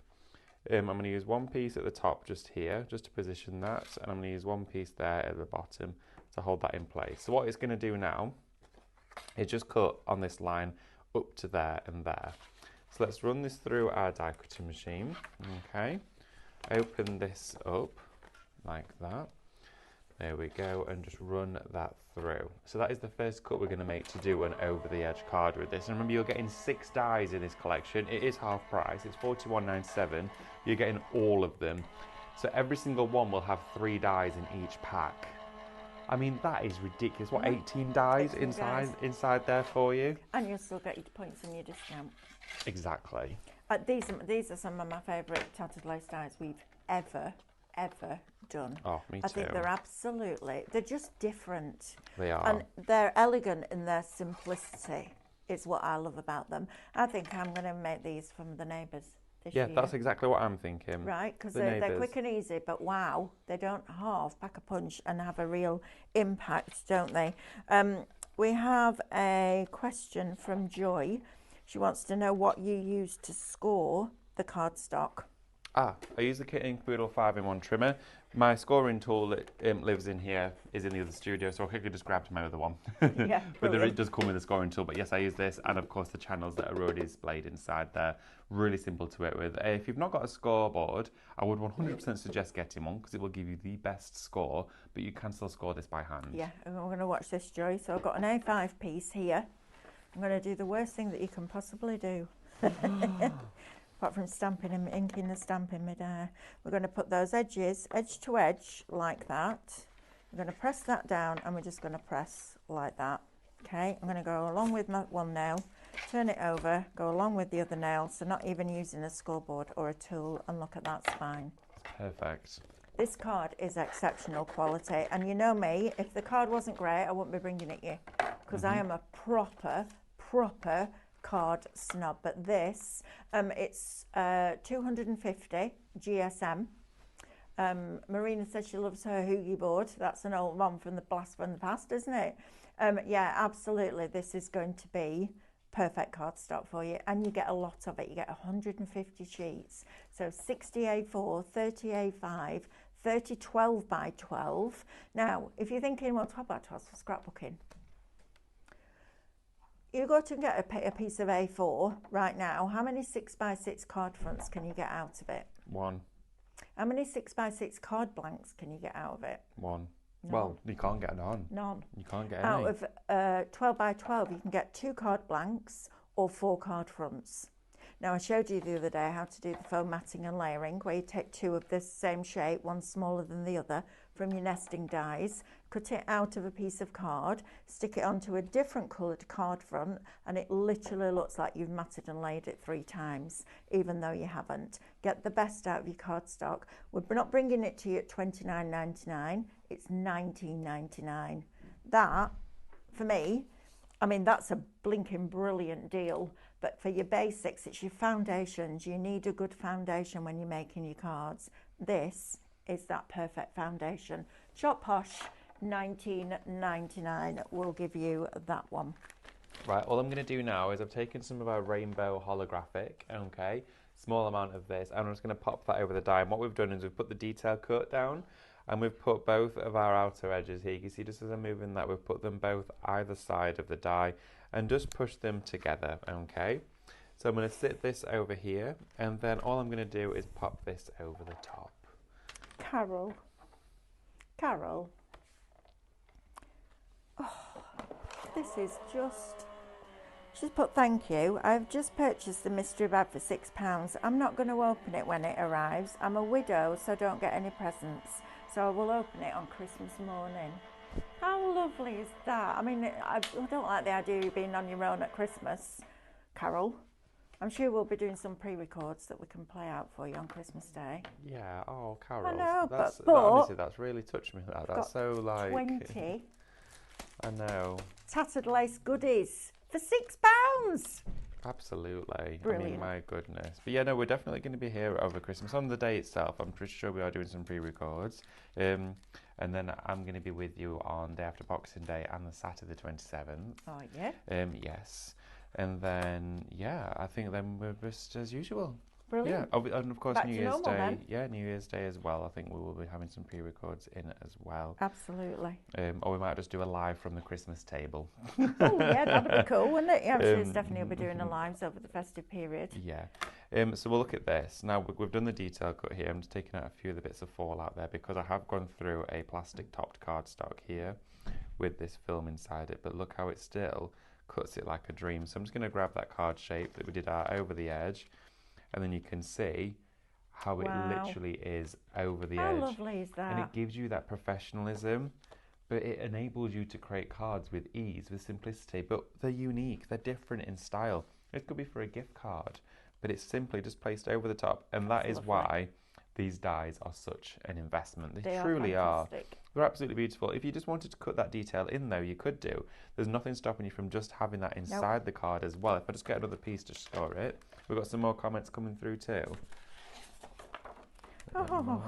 I'm going to use one piece at the top just here, just to position that, and I'm going to use one piece there at the bottom to hold that in place. So what it's going to do now is just cut on this line up to there and there. So let's run this through our die cutting machine. Okay, open this up like that. There we go, and just run that through. So that is the first cut we're going to make to do an over the edge card with this. And remember, you're getting 6 dies in this collection. It is half price, it's $41.97. You're getting all of them. So every single one will have 3 dies in each pack. I mean, that is ridiculous. What, 18 dies 18 inside there for you? And you'll still get your points and your discount. Exactly. These are some of my favourite tattered lace dies we've ever done. Oh, me too. I think they're just different. They are. And they're elegant in their simplicity. It's what I love about them. I think I'm going to make these from the neighbours this year. Yeah, that's exactly what I'm thinking. Right, because they're quick and easy, but wow, they don't pack a punch and have a real impact, don't they? We have a question from Joy. She wants to know what you use to score the cardstock. I use the Kit & Caboodle 5-in-1 trimmer. My scoring tool that lives in here is in the other studio, so I quickly just grabbed my other one. Yeah, but it does come with a scoring tool. But yes, I use this, and of course the channels that are already displayed inside there. Really simple to work with. If you've not got a scoreboard, I would 100% suggest getting one because it will give you the best score, but you can still score this by hand. Yeah, and we're going to watch this, Joy. So I've got an A5 piece here. I'm going to do the worst thing that you can possibly do. Apart from stamping and inking the stamp in midair. We're going to put those edges edge to edge like that. I'm going to press that down, and we're just going to press like that. Okay, I'm going to go along with my one nail, turn it over, go along with the other nail, so not even using a scoreboard or a tool, and look at that spine. Perfect. This card is exceptional quality, and you know me, if the card wasn't great, I wouldn't be bringing it you, because I am a proper card snob. But this, it's 250 GSM. Marina says she loves her Hoogie board. That's an old one from the blast from the past, isn't it? Yeah, absolutely. This is going to be perfect cardstock for you, and you get a lot of it. You get 150 sheets, so 60 A4, 30 A5, 30 12 by 12. Now, if you're thinking, well, 12 by 12 for scrapbooking, you go to get a piece of A4 right now. How many 6 by 6 card fronts can you get out of it? 1. How many 6 by 6 card blanks can you get out of it? 1. None. Well, you can't get none. None. You can't get any. Out of 12 by 12, you can get 2 card blanks or 4 card fronts. Now, I showed you the other day how to do the foam matting and layering, where you take 2 of this same shape, one smaller than the other, from your nesting dies, cut it out of a piece of card, stick it onto a different coloured card front, and it literally looks like you've matted and laid it 3 times, even though you haven't. Get the best out of your cardstock. We're not bringing it to you at $29.99, it's $19.99. That, for me, I mean, that's a blinking brilliant deal. But for your basics, it's your foundations. You need a good foundation when you're making your cards. This is that perfect foundation. Shop Posh, $19.99 will give you that one. Right, all I'm going to do now is I've taken some of our rainbow holographic, okay, small amount of this, and I'm just going to pop that over the die. And what we've done is we've put the detail cut down, and we've put both of our outer edges here. You can see just as I'm moving that, we've put them both either side of the die and just push them together, okay? So I'm going to sit this over here, and then all I'm going to do is pop this over the top. Carol, oh, this is just, she's put thank you. I've just purchased the mystery bag for £6. I'm not going to open it when it arrives. I'm a widow, so I don't get any presents. So I will open it on Christmas morning. How lovely is that? I mean, I don't like the idea of you being on your own at Christmas, Carol. I'm sure we'll be doing some pre-records that we can play out for you on Christmas Day. Yeah, oh, Carol. I know, but honestly, that's really touched me. That's so like 20. I know. Tattered lace goodies for £6. Absolutely. Brilliant. I mean, my goodness. But yeah, no, we're definitely going to be here over Christmas. On the day itself, I'm pretty sure we are doing some pre-records. And then I'm going to be with you on day after Boxing Day and the Saturday the 27th. Oh, yeah? Yes. And then, yeah, I think then we're just as usual. Brilliant. Yeah, and of course Back New to Year's normal, Day. then. Yeah, New Year's Day as well. I think we will be having some pre-records in as well. Absolutely. Or we might just do a live from the Christmas table. Oh, yeah, that'd be cool, wouldn't it? Yeah, I'm sure Stephanie will be doing the lives over the festive period. Yeah. So we'll look at this. Now, we've done the detail cut here. I'm just taking out a few of the bits of fallout there because I have gone through a plastic topped cardstock here with this film inside it, but look how it still cuts it like a dream. So I'm just going to grab that card shape that we did out over the edge, and then you can see how it literally is over the edge. How lovely is that? And it gives you that professionalism, but it enables you to create cards with ease, with simplicity, but they're unique, they're different in style. It could be for a gift card, but it's simply just placed over the top, and that is why these dies are such an investment. They truly are. They're absolutely beautiful. If you just wanted to cut that detail in, though, you could do. There's nothing stopping you from just having that inside the card as well. If I just get another piece to score it. We've got some more comments coming through too. Oh,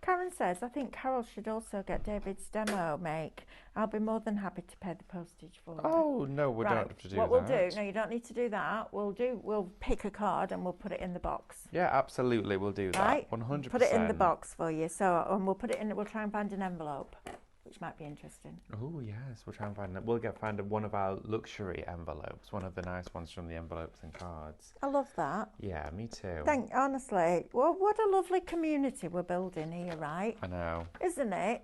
Karen says, I think Carol should also get David's demo make. I'll be more than happy to pay the postage for it. Oh, no, we don't have to do that. What we'll do, no, you don't need to do that. We'll pick a card and we'll put it in the box. Yeah, absolutely, we'll do that. Right? 100%. Put it in the box for you. So, and we'll put it in, we'll try and find an envelope, which might be interesting. Oh, yes, we'll try and find it. We'll find one of our luxury envelopes, one of the nice ones from the envelopes and cards. I love that. Yeah, me too. Honestly, well, what a lovely community we're building here, right? I know. Isn't it?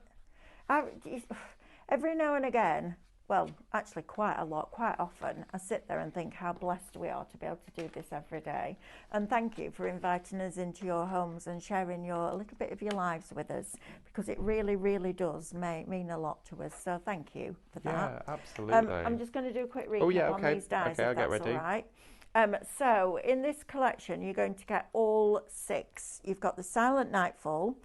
Every now and again, well, actually quite often, I sit there and think how blessed we are to be able to do this every day. And thank you for inviting us into your homes and sharing a little bit of your lives with us, because it really, really does mean a lot to us. So thank you for that. Yeah, absolutely. I'm just going to do a quick recap on these dies, if that's all right. So in this collection, you're going to get all 6. You've got the Silent Nightfall,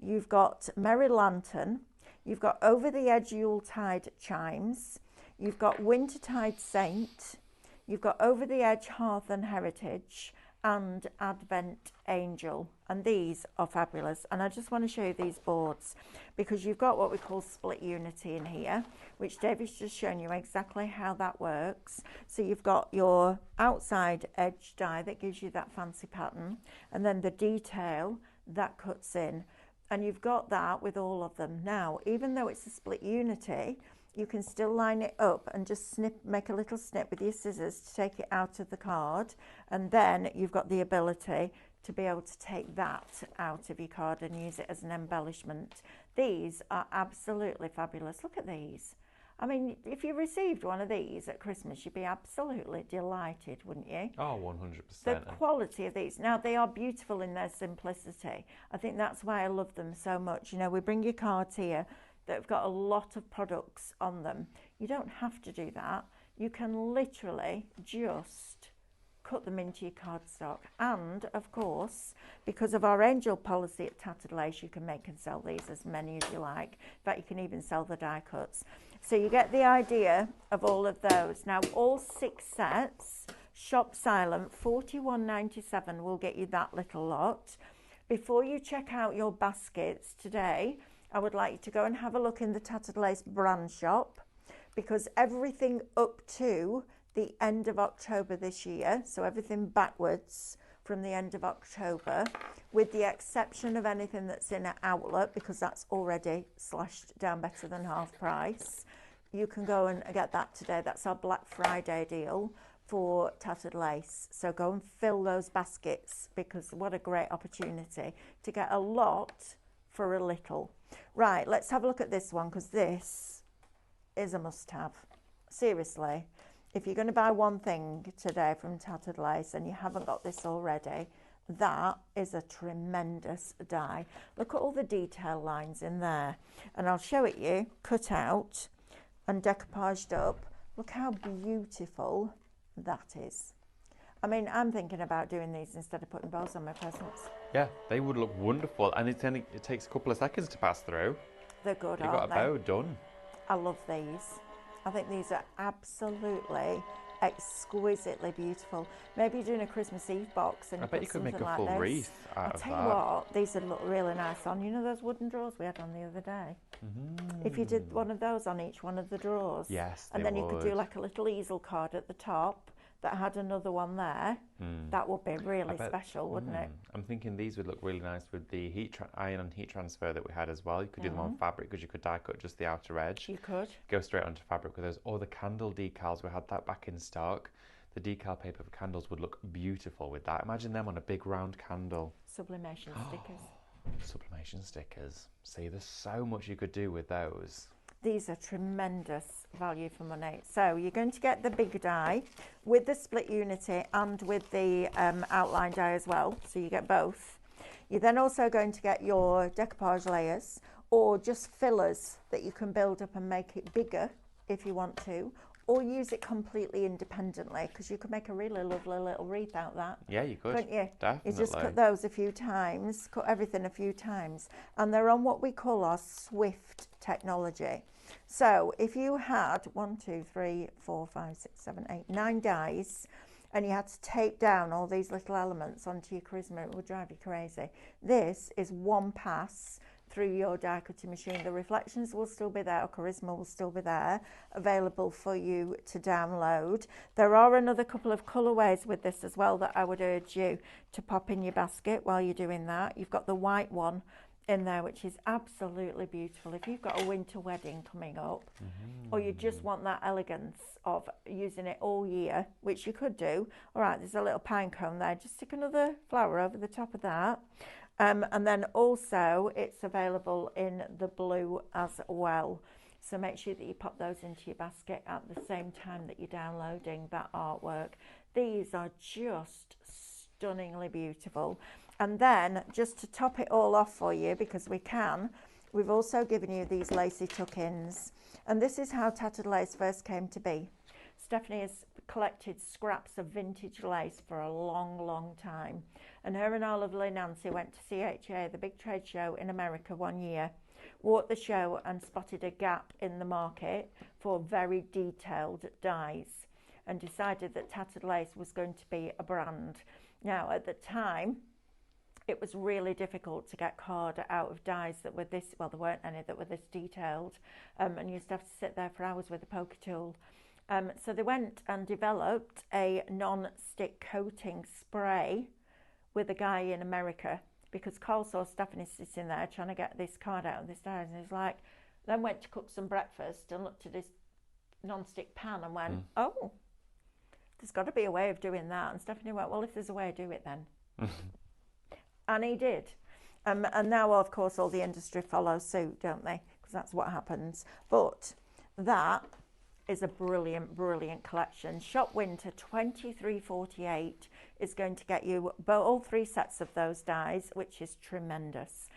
you've got Merry Lantern, you've got Over the Edge Yuletide Chimes, you've got Wintertide Saint, you've got Over the Edge Hearth and Heritage, and Advent Angel, and these are fabulous. And I just want to show you these boards because you've got what we call split unity in here, which David's just shown you exactly how that works. So you've got your outside edge die that gives you that fancy pattern, and then the detail that cuts in, and you've got that with all of them. Now, even though it's a split unity, you can still line it up and just make a little snip with your scissors to take it out of the card, and then you've got the ability to be able to take that out of your card and use it as an embellishment. These are absolutely fabulous. Look at these. I mean, if you received one of these at Christmas, you'd be absolutely delighted, wouldn't you? Oh, 100%. The quality of these. Now, they are beautiful in their simplicity. I think that's why I love them so much. You know, we bring you cards here that have got a lot of products on them. You don't have to do that. You can literally just cut them into your cardstock. And, of course, because of our angel policy at Tattered Lace, you can make and sell these as many as you like. In fact, you can even sell the die cuts. So you get the idea of all of those. Now, all 6 sets, shop silent, $41.97 will get you that little lot. Before you check out your baskets today, I would like you to go and have a look in the Tattered Lace brand shop, because everything up to the end of October this year, so everything backwards from the end of October, with the exception of anything that's in an outlet, because that's already slashed down better than half price, you can go and get that today. That's our Black Friday deal for Tattered Lace. So go and fill those baskets, because what a great opportunity to get a lot for a little. Right, let's have a look at this one, because this is a must-have. Seriously, if you're going to buy one thing today from Tattered Lace and you haven't got this already, that is a tremendous die. Look at all the detail lines in there. And I'll show it you, cut out and decoupaged up. Look how beautiful that is. I mean, I'm thinking about doing these instead of putting bows on my presents. Yeah, they would look wonderful, and it takes a couple of seconds to pass through. They're good, You've got a bow done. I love these. I think these are absolutely exquisitely beautiful. Maybe you're doing a Christmas Eve box and I bet you could make a like full this. wreath out I'll of tell that. you what, these would look really nice on. You know those wooden drawers we had on the other day? If you did one of those on each one of the drawers. Yes, and then you could do like a little easel card at the top that had another one there. That would be really special, wouldn't it? I'm thinking these would look really nice with the iron and heat transfer that we had as well. You could do them on fabric, because you could die cut just the outer edge. You could. Go straight onto fabric with those. Or the candle decals, we had that back in stock. The decal paper for candles would look beautiful with that. Imagine them on a big round candle. Sublimation stickers. Sublimation stickers. See, there's so much you could do with those. These are tremendous value for money. So you're going to get the big die with the split unity and with the outline die as well. So you get both. You're then also going to get your decoupage layers, or just fillers that you can build up and make it bigger if you want to, or use it completely independently, because you could make a really lovely little wreath out of that. Yeah, you could. Couldn't you? Definitely. You just cut those a few times, cut everything a few times, and they're on what we call our Swift technology. So if you had 1, 2, 3, 4, 5, 6, 7, 8, 9 dies, and you had to tape down all these little elements onto your charisma, it would drive you crazy. This is one pass through your die cutting machine. The reflections will still be there, or charisma will still be there, available for you to download. There are another couple of colourways with this as well that I would urge you to pop in your basket while you're doing that. You've got the white one in there, which is absolutely beautiful. If you've got a winter wedding coming up, or you just want that elegance of using it all year, which you could do. All right, there's a little pine cone there. Just stick another flower over the top of that. And then also it's available in the blue as well. So make sure that you pop those into your basket at the same time that you're downloading that artwork. These are just stunningly beautiful. And then just to top it all off for you, because we can, we've also given you these lacy tuck-ins. And this is how Tattered Lace first came to be. Stephanie has collected scraps of vintage lace for a long, long time. And her and our lovely Nancy went to CHA, the big trade show in America, one year, walked the show and spotted a gap in the market for very detailed dies, and decided that Tattered Lace was going to be a brand. Now, at the time, it was really difficult to get card out of dies that were this, well, there weren't any that were this detailed, and you used to have to sit there for hours with a poker tool. So they went and developed a non-stick coating spray with a guy in America, because Carl saw Stephanie sitting there trying to get this card out of this die, and he's like, then went to cook some breakfast and looked at his non-stick pan and went, oh, there's got to be a way of doing that. And Stephanie went, well, if there's a way, do it then. And he did. And now, of course, all the industry follows suit, don't they? Because that's what happens. But that is a brilliant, brilliant collection. Shop Winter 2348 is going to get you all 3 sets of those dies, which is tremendous.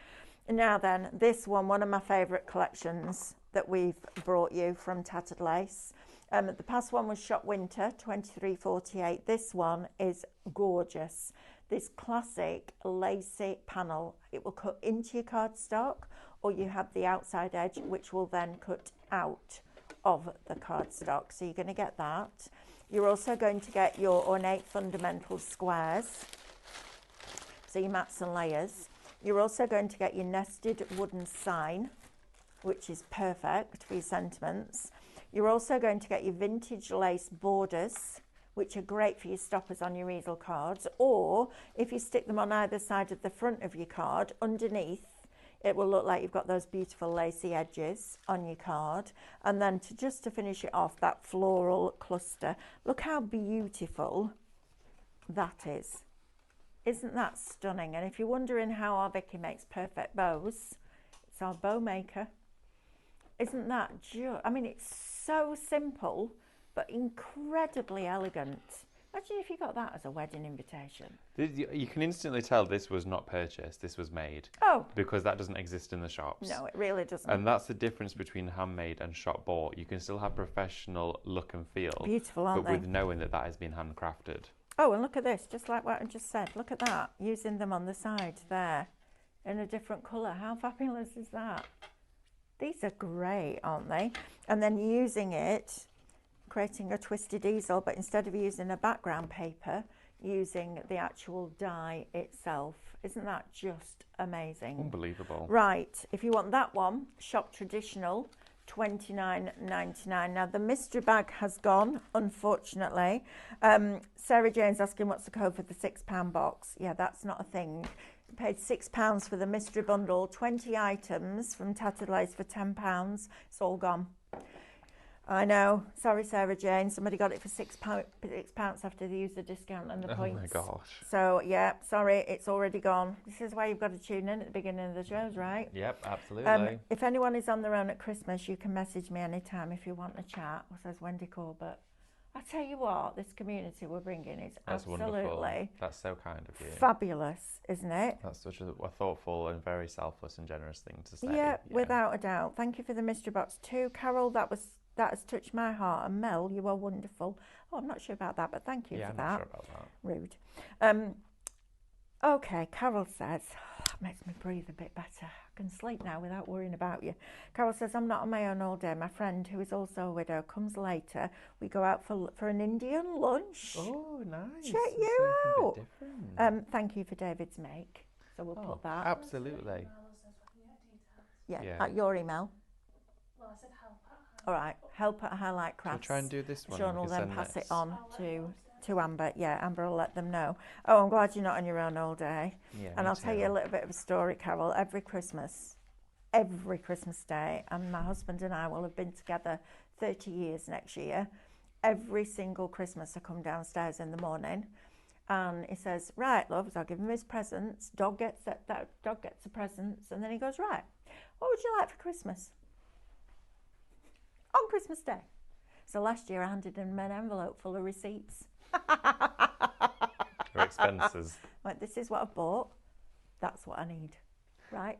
Now then, this one of my favourite collections that we've brought you from Tattered Lace. The past one was Shop Winter 2348. This one is gorgeous. This classic lacy panel, it will cut into your cardstock, or you have the outside edge, which will then cut out of the cardstock. So you're going to get that. You're also going to get your ornate fundamental squares, so your mats and layers. You're also going to get your nested wooden sign, which is perfect for your sentiments. You're also going to get your vintage lace borders, which are great for your stoppers on your easel cards, or if you stick them on either side of the front of your card, underneath, it will look like you've got those beautiful lacy edges on your card. And then just to finish it off, that floral cluster. Look how beautiful that is. Isn't that stunning? And if you're wondering how our Vicky makes perfect bows, it's our bow maker. Isn't that just, I mean, it's so simple, but incredibly elegant. Imagine if you got that as a wedding invitation. You can instantly tell this was not purchased, this was made. Oh. Because that doesn't exist in the shops. No, it really doesn't. And that's the difference between handmade and shop bought. You can still have professional look and feel. Beautiful, aren't but with knowing that that has been handcrafted. Oh, and look at this, just like what I just said. Look at that, using them on the side there in a different colour. How fabulous is that? These are great, aren't they? And then using it, creating a twisted easel, but instead of using a background paper, using the actual die itself. Isn't that just amazing? Unbelievable. Right, if you want that one, Shop Traditional, $29.99. Now the mystery bag has gone, unfortunately. Sarah Jane's asking what's the code for the £6 box. Yeah, that's not a thing. Paid £6 for the mystery bundle, 20 items from Tattered Lace for £10. It's all gone. I know. Sorry, Sarah Jane. Somebody got it for £6 after they used the discount and the points. Oh my gosh. So yeah, sorry, it's already gone. This is why you've got to tune in at the beginning of the shows, right? Yep, absolutely. If anyone is on their own at Christmas, you can message me anytime if you want a chat. Says Wendy Corbett. I tell you what, this community we're bringing is absolutely wonderful. That's so kind of you. Fabulous, isn't it? That's such a thoughtful and very selfless and generous thing to say. Yeah, without a doubt. Thank you for the mystery box too, Carol. That has touched my heart. And Mel, you are wonderful. Oh, I'm not sure about that, but thank you for I'm that. not sure about that. Rude. Okay, Carol says, that makes me breathe a bit better. I can sleep now without worrying about you. Carol says, I'm not on my own all day. My friend, who is also a widow, comes later. We go out for an Indian lunch. Oh, nice. Check you out. Thank you for David's make. So we'll put that. Absolutely. Yeah, at your email. Well, I said help at All right, help at Highlight Crafts. We'll try and do this one. Sean will then pass it on to Amber. Yeah, Amber will let them know. Oh, I'm glad you're not on your own all day. Yeah, and I'll tell you a little bit of a story, Carol. Every Christmas Day, and my husband and I will have been together 30 years next year. Every single Christmas I come downstairs in the morning and he says, right, loves, I'll give him his presents. Dog gets that dog gets the presents. And then he goes, right, what would you like for Christmas? On Christmas Day. So last year I handed him an envelope full of receipts. For expenses. Like, this is what I bought. That's what I need. Right?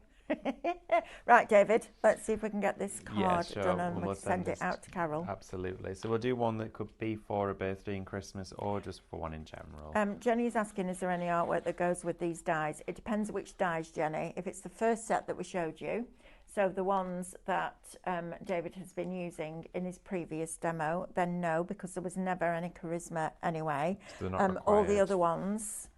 Right, David, let's see if we can get this card done and we'll send it out to Carol. Absolutely. So we'll do one that could be for a birthday and Christmas or just for one in general. Jenny's asking, is there any artwork that goes with these dies? It depends which dies, Jenny. If it's the first set that we showed you, so the ones that David has been using in his previous demo, then no, because there was never any charisma anyway. So they're not all the required. other ones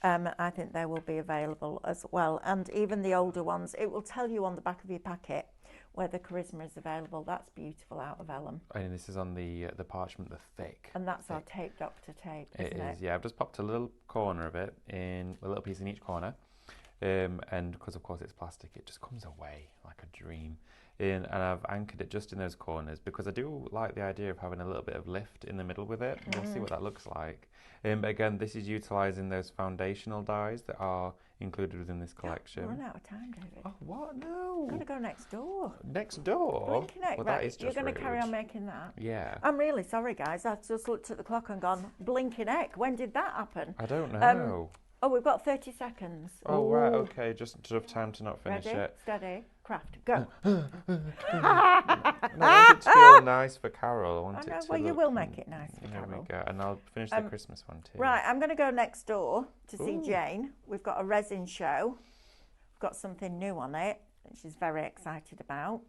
I think they will be available as well. And even the older ones, it will tell you on the back of your packet where the Charisma is available. That's beautiful out of vellum. And this is on the parchment, the thick. And that's our thick. Tape Doctor tape, isn't it? It is, yeah. I've just popped a little corner of it in, a little piece in each corner. And because of course it's plastic, it just comes away like a dream. And I've anchored it just in those corners because I do like the idea of having a little bit of lift in the middle with it. We'll see what that looks like. But again, this is utilising those foundational dyes that are included within this collection. We're running out of time, David. Oh, what? No. We're going to go next door. Next door? Blinking egg. Well, Right, that is just you're going to carry rude. on making that? Yeah. I'm really sorry, guys. I've just looked at the clock and gone, blinking heck. When did that happen? I don't know. Oh, we've got 30 seconds. Oh, right, Ooh. okay. Just enough time to not finish Ready, it. steady, craft, go. No, I want it to be all nice for Carol. I want it to Well, you look- will make it nice for There we Carol. go. And I'll finish the Christmas one too. Right, I'm going to go next door to see Ooh. Jane. We've got a resin show. We've got something new on it that she's very excited about.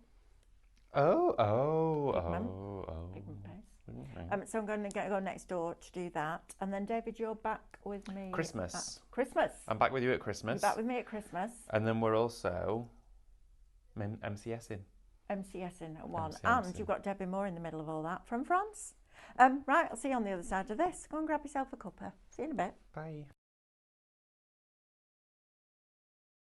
Pigment paste. So I'm going to go next door to do that. And then, David, you're back with me. Christmas. At Christmas. I'm back with you at Christmas. You're back with me at Christmas. And then we're also MCSing. MCSing at 1. MCSing. And you've got Debbie Moore in the middle of all that from France. Right, I'll see you on the other side of this. Go and grab yourself a cuppa. See you in a bit. Bye.